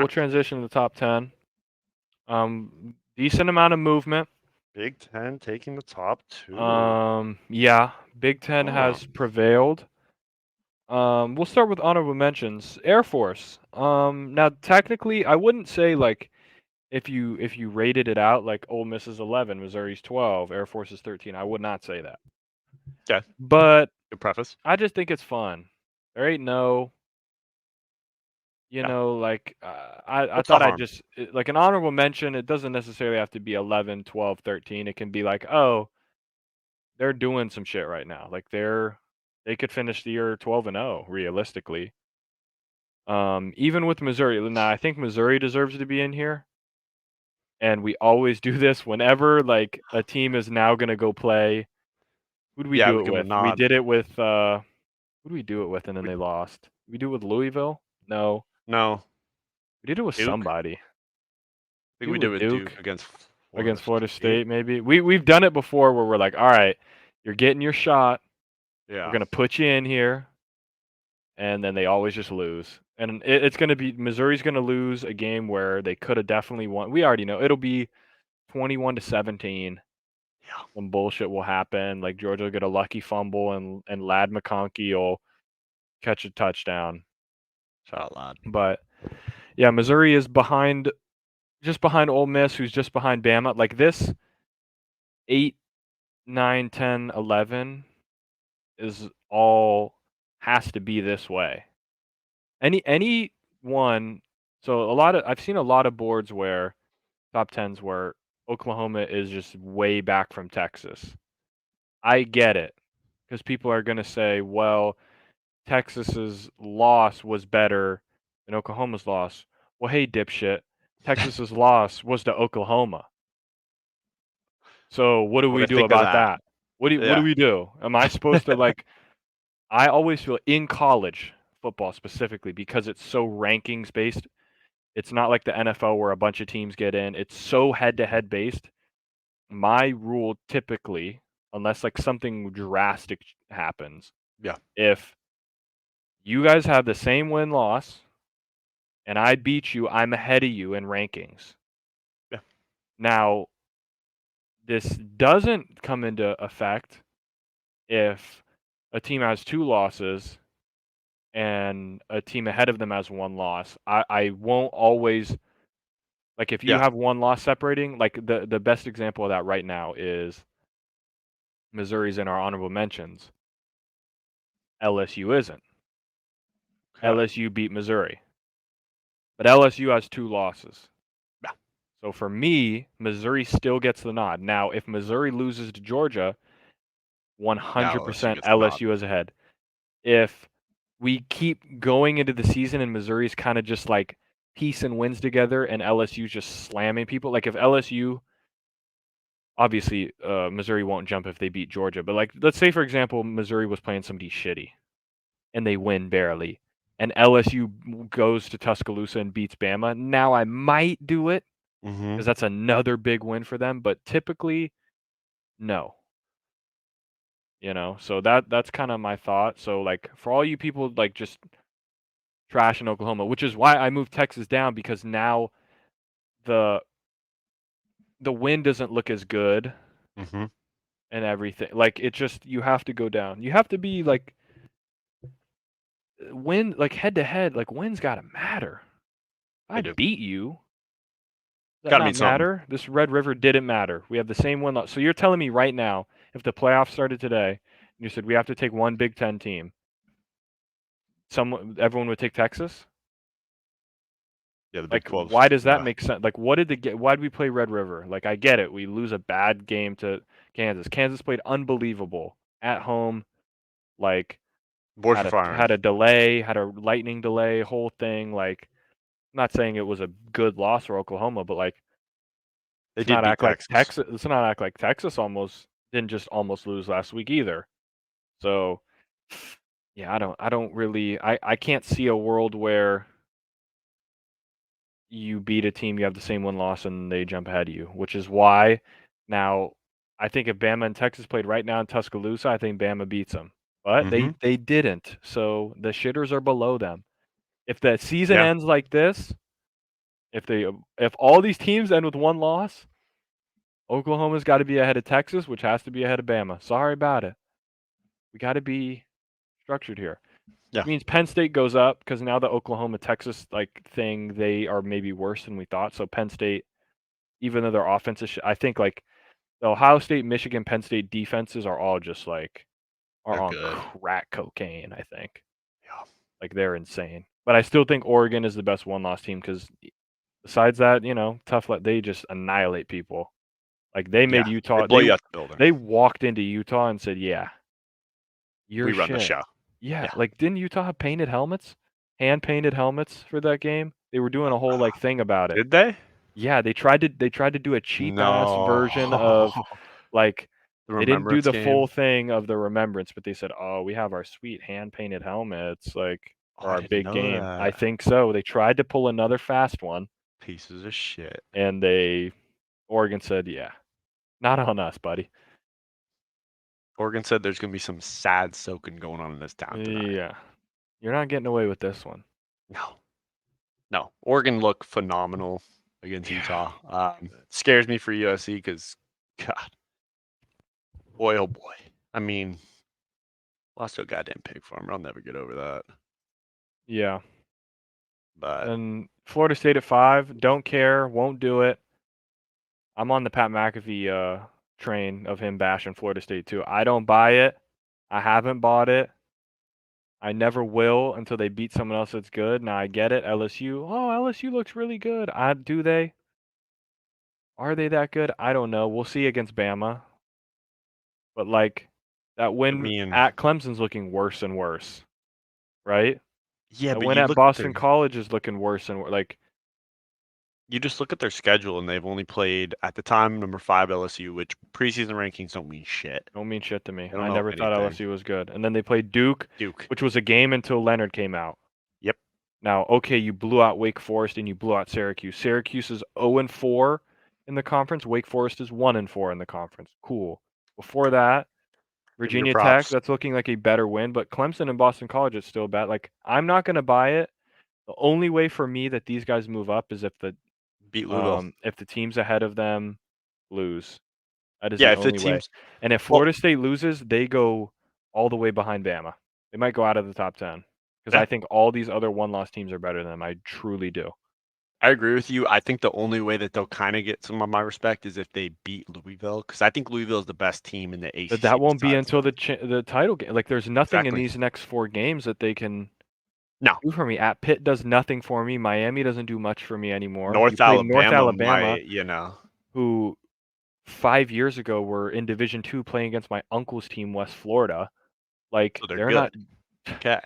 We'll transition to the top 10. Decent amount of movement. Big Ten taking the top 2. Yeah, Big Ten has prevailed. We'll start with honorable mentions. Air Force. Now technically, I wouldn't say like if you rated it out like Ole Miss is 11, Missouri's 12, Air Force is 13. I would not say that. Okay. But Good preface. I just think it's fun. There ain't no, Yeah. like I What's the thought I'd harm? just like an honorable mention. It doesn't necessarily have to be 11, 12, 13. It can be like, oh, they're doing some shit right now. Like they could finish the year 12-0 realistically. Even with Missouri. Now I think Missouri deserves to be in here. And we always do this whenever like a team is now gonna go play. Who do we Yeah, do we it give 'em a with? We nod. did it with who do we do it with and then they lost? We do it with Louisville? No. No. We did it with Duke? somebody. I think Do we it did with with Duke Duke against against Florida State. State, maybe. We've done it before where we're like, all right, you're getting your shot. We're Yeah. gonna put you in here, and then they always just lose. And it's gonna be Missouri's gonna lose a game where they could have definitely won. We already know it'll be 21-17. Yeah. Some bullshit will happen. Like Georgia will get a lucky fumble, and Lad McConkey will catch a touchdown. Shout out Lad. But yeah, Missouri is just behind Ole Miss, who's just behind Bama. Like this 8, 9, 10, 11 is all has to be this way. Any one. So I've seen a lot of boards where top tens where Oklahoma is just way back from Texas. I get it because people are gonna say, well, Texas's loss was better than Oklahoma's loss. Well, hey, dipshit, Texas's loss was to Oklahoma. So what do What do we I do think of about that? that? What do Yeah. we do? Am I supposed to like? I always feel in college football specifically because it's so rankings based. It's not like the NFL where a bunch of teams get in. It's so head-to-head based. My rule typically, unless like something drastic happens, Yeah. if you guys have the same win-loss and I beat you, I'm ahead of you in rankings. Yeah. Now, this doesn't come into effect if a team has 2 losses and a team ahead of them has 1 loss. I won't always like if you Yeah. have 1 loss separating, like the best example of that right now is Missouri's in our honorable mentions. LSU isn't. Okay. LSU beat Missouri. But LSU has 2 losses. Yeah. So for me, Missouri still gets the nod. Now, if Missouri loses to Georgia, Now LSU 100% gets the nod. LSU is ahead. If we keep going into the season and Missouri's kind of just like piecing wins together and LSU's just slamming people, like if LSU, obviously Missouri won't jump if they beat Georgia, but like let's say for example Missouri was playing somebody shitty and they win barely, and LSU goes to Tuscaloosa and beats Bama. Now I might do it because that's another big win for them, but typically, no. So that's kind of my thought. So like for all you people like just trash in Oklahoma, which is why I moved Texas down because now the win doesn't look as good and everything. Like it just you have to go down. You have to be like win like head to head. Like wins gotta matter. If I They do. beat you. Does that Gotta not mean something. matter? This Red River didn't matter. We have the same one. So you're telling me right now, if the playoffs started today, and you said we have to take one Big Ten team, everyone would take Texas? Yeah, the Big Like, 12. why does that Yeah. make sense? Like, why did we play Red River? Like, I get it. We lose a bad game to Kansas. Kansas played unbelievable at home. Like, Board for firing. had a delay, had a lightning delay, whole thing. Like, I'm not saying it was a good loss for Oklahoma, but like, They did beat Texas. Let's not act like Texas almost didn't just almost lose last week either. So, yeah, I don't really, I can't see a world where you beat a team, you have the same win loss, and they jump ahead of you, which is why now I think if Bama and Texas played right now in Tuscaloosa, I think Bama beats them. But they didn't, so the shitters are below them. If the season Yeah. ends like this, If all these teams end with one loss, Oklahoma's got to be ahead of Texas, which has to be ahead of Bama. Sorry about it. We got to be structured here. Yeah. It means Penn State goes up because now the Oklahoma Texas thing, they are maybe worse than we thought. So Penn State, even though their offense is, I think like the Ohio State, Michigan, Penn State defenses are all just like are They're on good. crack cocaine. I think. Yeah. Like they're insane. But I still think Oregon is the best one-loss team because besides that, tough. They just annihilate people. Like they made Utah. They blow you out the building. They walked into Utah and said, "Yeah, you're we run shit." the show. Yeah, like didn't Utah have painted helmets, hand painted helmets for that game? They were doing a whole thing about it. Did they? Yeah, they tried to do a cheap ass version of like the they didn't do Remembrance the game? full thing of the Remembrance, but they said, "Oh, we have our sweet hand painted helmets like for our big game." That. I think so. They tried to pull another fast one. Pieces of shit. And Oregon said, "Yeah, not on us, buddy." Oregon said there's going to be some sad soaking going on in this town tonight. Yeah. You're not getting away with this one. No. Oregon looked phenomenal against Utah. Scares me for USC because, God, boy, oh boy. I mean, lost to a goddamn pig farmer. I'll never get over that. Yeah. But and Florida State at 5. Don't care. Won't do it. I'm on the Pat McAfee train of him bashing Florida State too. I don't buy it. I haven't bought it. I never will until they beat someone else that's good. Now I get it. LSU. Oh, LSU looks really good. Do they? Are they that good? I don't know. We'll see against Bama. But like that win at Clemson's looking worse and worse. Right? Yeah, that but win at Boston College is looking worse and like you just look at their schedule and they've only played at the time number 5 LSU, which preseason rankings don't mean shit. Don't mean shit to me. I never thought LSU was good. And then they played Duke, which was a game until Leonard came out. Yep. Now, okay, you blew out Wake Forest and you blew out Syracuse. Syracuse is 0-4 in the conference. Wake Forest is 1-4 in the conference. Cool. Before that, Virginia Tech, that's looking like a better win, but Clemson and Boston College is still bad. Like, I'm not going to buy it. The only way for me that these guys move up is if the teams ahead of them lose. That is the only way. And if Florida State loses, they go all the way behind Bama. They might go out of the top 10 because I think all these other one-loss teams are better than them. I truly do. I agree with you. I think the only way that they'll kind of get some of my respect is if they beat Louisville, because I think Louisville is the best team in the ACC. But that won't be until the title game. Like, there's nothing in these next 4 games that they can do for me. At Pitt does nothing for me. Miami doesn't do much for me anymore. North Alabama, who 5 years ago were in Division II playing against my uncle's team, West Florida. Like, so they're not. Okay.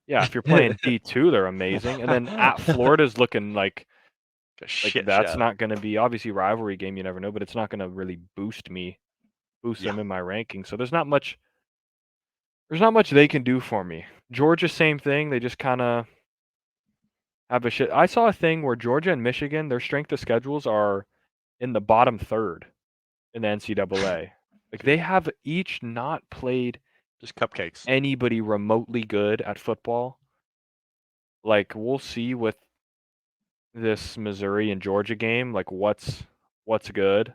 Yeah, if you're playing D2, they're amazing. And then at Florida's looking like that's not going to be, obviously, rivalry game. You never know, but it's not going to really boost them in my ranking. So there's not much they can do for me. Georgia, same thing. They just kind of have a shit. I saw a thing where Georgia and Michigan, their strength of schedules are in the bottom third in the NCAA. Like, they have each not played just cupcakes anybody remotely good at football. Like, we'll see with this Missouri and Georgia game, like what's good.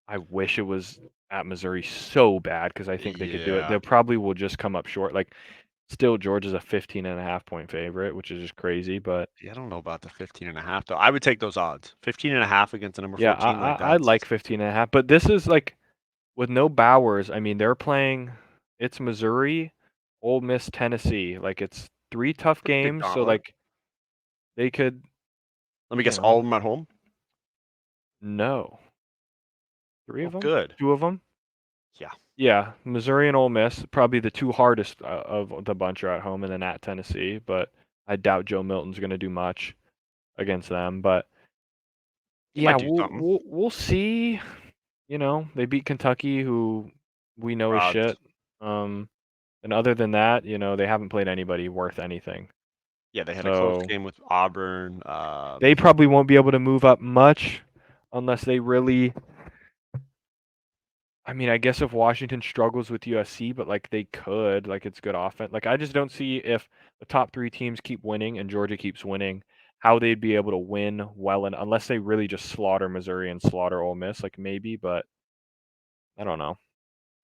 I wish it was at Missouri so bad because I think they could do it. They probably will just come up short. Like, still, Georgia's a 15.5-point favorite, which is just crazy. But I don't know about the 15.5 though. I would take those odds. 15.5 against the number 14. I like 15.5. But this is like with no Bowers. I mean, they're playing. It's Missouri, Ole Miss, Tennessee. Like, it's 3 tough games. So like, they could. Let me guess, all of them at home? No. 3 of them? Good. 2 of them? Yeah. Yeah, Missouri and Ole Miss, probably the 2 hardest of the bunch are at home, and then at Tennessee. But I doubt Joe Milton's going to do much against them. But yeah, we'll see. They beat Kentucky, who we know is shit. And other than that, they haven't played anybody worth anything. Yeah, they had a close game with Auburn. They probably won't be able to move up much unless they really. I mean, I guess if Washington struggles with USC, but like they could, like it's good offense. Like, I just don't see if the top 3 teams keep winning and Georgia keeps winning how they'd be able to win well, and unless they really just slaughter Missouri and slaughter Ole Miss, like maybe, but I don't know.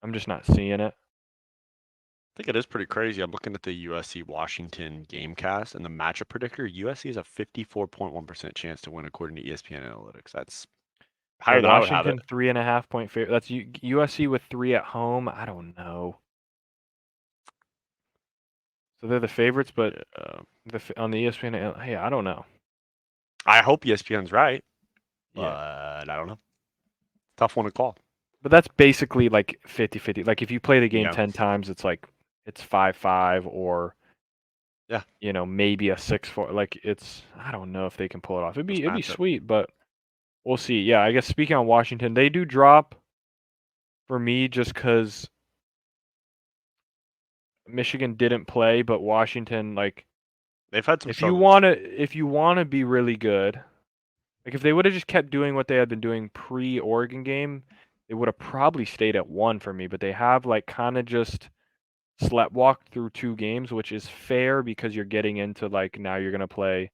I'm just not seeing it. I think it is pretty crazy. I'm looking at the USC Washington GameCast and the matchup predictor. USC has a 54.1% chance to win according to ESPN Analytics. That's Yeah, higher than I would have it. Washington 3.5 point favorite. That's USC with 3 at home. I don't know. So they're the favorites, but on the ESPN, hey, I don't know. I hope ESPN's right, Yeah, but I don't know. Tough one to call. but that's basically like 50-50. Like if you play the game Yeah. 10 times, it's like it's 5-5 or Yeah. maybe a 6-4. Like it's I don't know if they can pull it off. This It'd be matchup. sweet, but we'll see. Yeah, I guess speaking on Washington, they do drop for me just because Michigan didn't play, but Washington, like They've had some if you struggles. wanna be really good, like if they would have just kept doing what they had been doing pre-Oregon game, they would have probably stayed at 1 for me. But they have like kind of just sleptwalked through 2 games, which is fair because you're getting into like now you're gonna play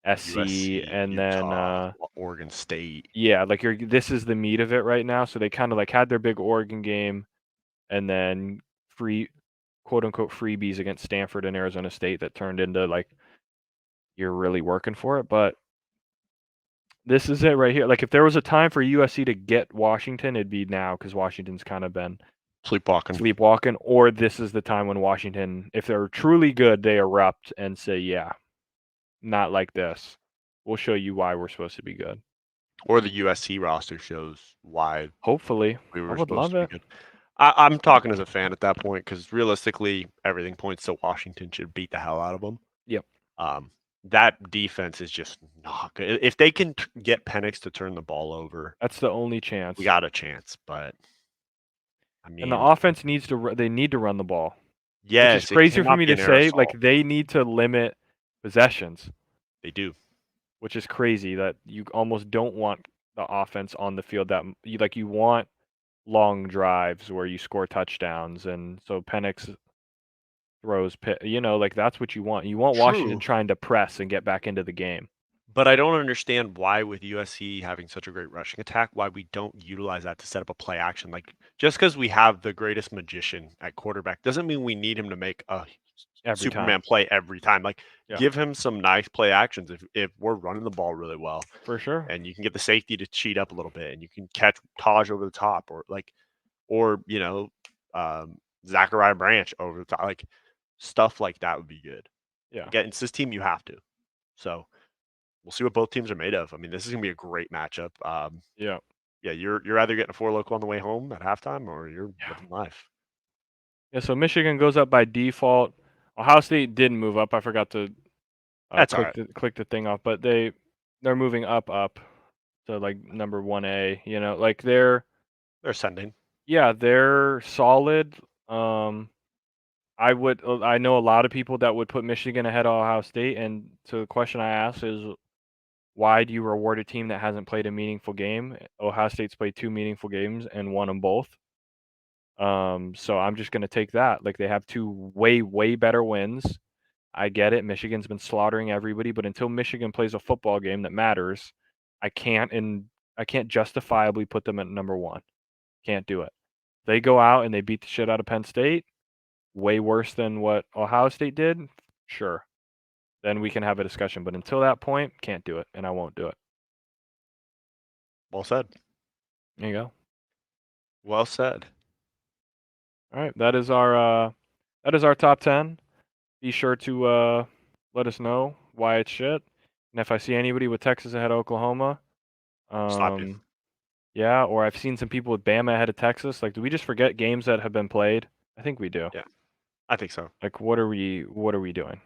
SC USC, and then Utah, Oregon State. yeah, like this is the meat of it right now. So they kind of like had their big Oregon game and then free quote unquote freebies against Stanford and Arizona State that turned into like you're really working for it. But this is it right here. Like if there was a time for USC to get Washington, it'd be now because Washington's kind of been Sleepwalking. sleepwalking, or this is the time when Washington, if they're truly good, they erupt and say, yeah, not like this. We'll show you why we're supposed to be good. Or the USC roster shows why Hopefully. we I were would supposed love to be it. good. I'm talking as a fan at that point because realistically, everything points to Washington should beat the hell out of them. Yep. That defense is just not good. If they can get Penix to turn the ball over, That's the only chance. we got a chance. But I And the mean, offense needs to they need to run the ball, which is yes, it crazy for cannot me be to an air say. Like assault. they need to limit possessions, They do. which is crazy that you almost don't want the offense on the field that you want long drives where you score touchdowns, and so Penix throws like that's what you want. You want Washington True. trying to press and get back into the game. But I don't understand why, with USC having such a great rushing attack, why we don't utilize that to set up a play action. Like, just because we have the greatest magician at quarterback doesn't mean we need him to make a Every time. Superman play every time. Like, Yeah. give him some nice play actions if we're running the ball really well, For sure. and you can get the safety to cheat up a little bit, and you can catch Taj over the top, or Zachariah Branch over the top, like stuff like that would be good. Yeah. Against this team, you have to. So we'll see what both teams are made of. I mean, this is gonna be a great matchup. Yeah. Yeah, you're either getting a four local on the way home at halftime, or you're Yeah. living life. Yeah, so Michigan goes up by default. Ohio State didn't move up. I forgot to That's all right. click the thing off, but they're moving up to like number 1A, like They're ascending. they're solid. I know a lot of people that would put Michigan ahead of Ohio State, and so the question I ask is why do you reward a team that hasn't played a meaningful game? Ohio State's played 2 meaningful games and won them both. So I'm just gonna take that. Like they have 2 way better wins. I get it. Michigan's been slaughtering everybody, but until Michigan plays a football game that matters, I can't justifiably put them at number 1. Can't do it. They go out and they beat the shit out of Penn State, way worse than what Ohio State did. Sure. Then we can have a discussion, but until that point, can't do it, and I won't do it. Well said. There you go. Well said. All right, that is our top 10. Be sure to let us know why it's shit, and if I see anybody with Texas ahead of Oklahoma, Slap you. yeah, or I've seen some people with Bama ahead of Texas. Like, do we just forget games that have been played? I think we do. Yeah, I think so. Like, what are we doing?